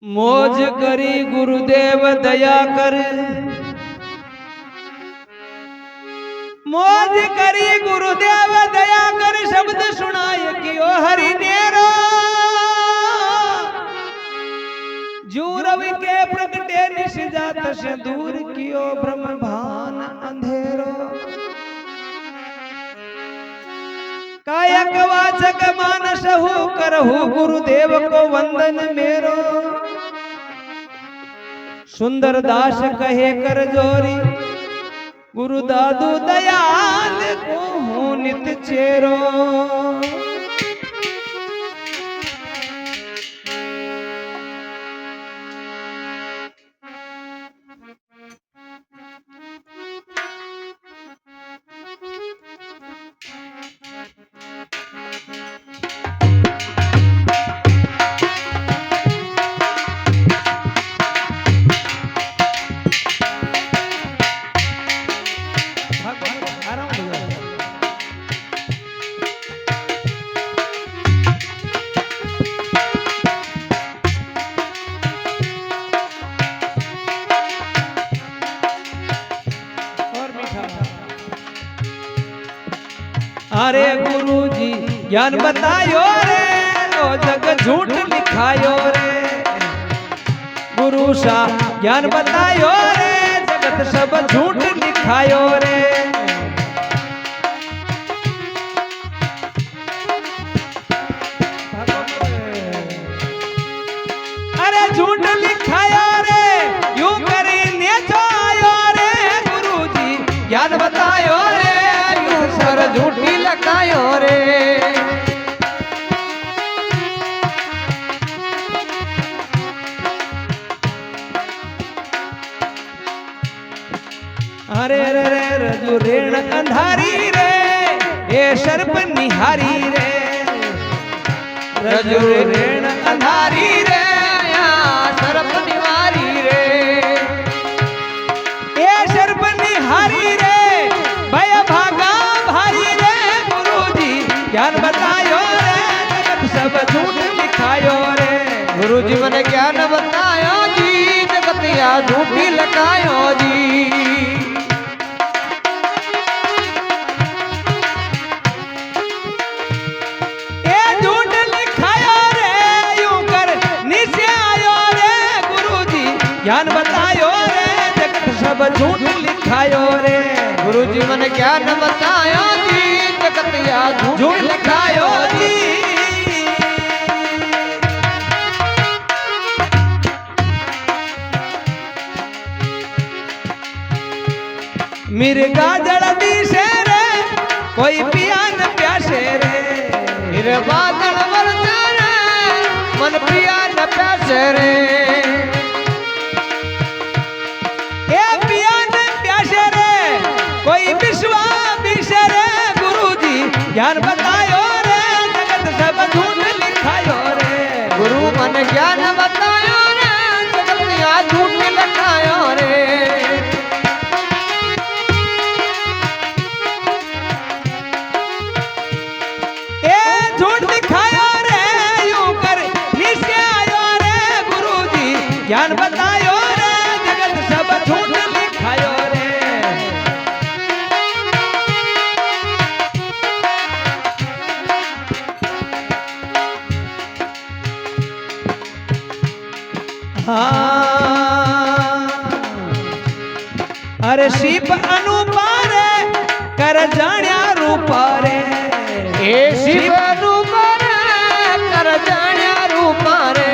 मोज करी गुरुदेव दया कर, मोज करी गुरुदेव दया कर, शब्द सुनाय कियो हरि नेरो। जो रवि के प्रगटे निश जात से दूर कियो ब्रह्म भान अंधेरो। कायक वाचक मानस हु करहु गुरुदेव को वंदन मेरो। सुंदर दास कहे कर जोरी, गुरु दादू दयाल को हूँ नित चेरो। अरे गुरुजी ज्ञान बतायो रे, ओ जग झूठ लिखायो रे। गुरु सा ज्ञान बतायो रे, जगत सब झूठ लिखायो रे। अरे झूठ लिखायो रे, यूं करी नेचो आयो रे। गुरुजी ज्ञान बतायो रे, यूं सर झूठी लगायो रे। अरे रे रे रजू रेण अंधारी रे, ए सर्प निहारी रे। रजू रेण अंधारी रे, या सर्प निहारी रे। ए सर्प निहारी रे, भय भागा भारी रे। गुरुजी ज्ञान बतायो रे, जगत सब झूठ लिखायो रे। गुरुजी मने ज्ञान बतायो जी, जगत या झूठी लगायो जी। ए झूठ लिखायो रे, यूं कर नीचे आयो रे। गुरुजी ज्ञान बतायो रे, जगत सब झूठ लिखायो रे। गुरुजी मने ज्ञान बतायो जी, जगत या झूठ लिखायो जी। मिर्गा जल्दी से रे, कोई पिया न प्यासे रे। मिर्गा जल्दी रे, मन पिया न प्यासे रे। ए पिया न प्यासे रे, कोई विश्वा विषे रे। गुरुजी ज्ञान बतायो रे, जगत सब झूठ लिखायो रे। गुरु मन ज्ञान बतायो रे, जगत या झूठ लिखायो रे। ज्ञान बतायो रे, जगत सब झूठ लिखायो रे। हाँ अरे शिव अनुपारे कर जाण्या रूपा रे। ए शिव अनुपारे कर जाण्या रूपा रे।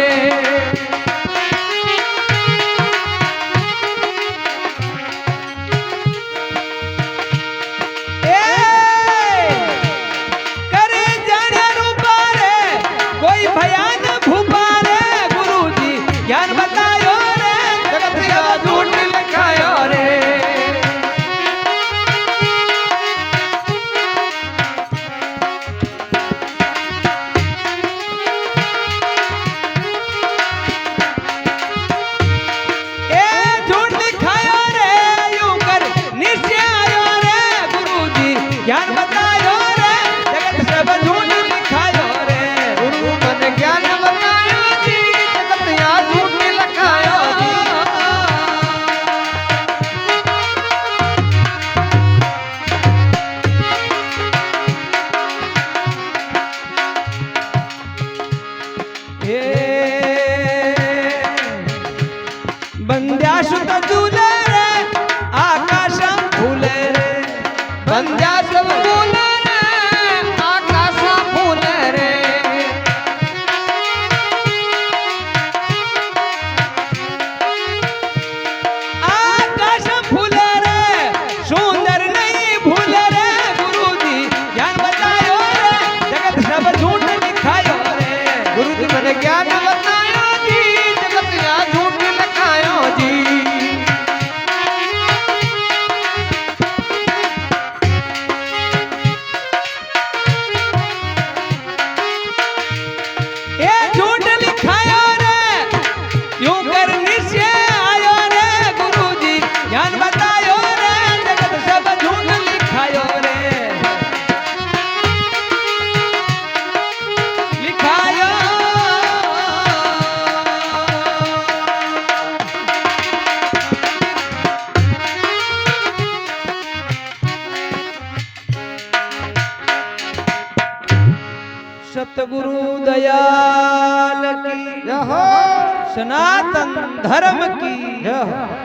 ज्ञान बतायो रे, जगत सब झूठ लिखायो रे। बंद्या सुत झूले रे आकाशम फूले रे बंद्या सब फूले रे आकाश फूले रे आकाशम फूले रे सुंदर नहीं भूले रे गुरुजी ज्ञान बतायो रे जगत सब झूठ लिखायो रे गुरुजी मैंने ज्ञान बतायो जी जगत या झूठ लिखायो जी ए झूठ लिखायो रे यूं कर निश्चय आयो रे गुरुजी ज्ञान बतायो रे जगत सब झूठ लिखायो रे लिखायो सतगुरु दयाल की जय हो सनातन धर्म की जय हो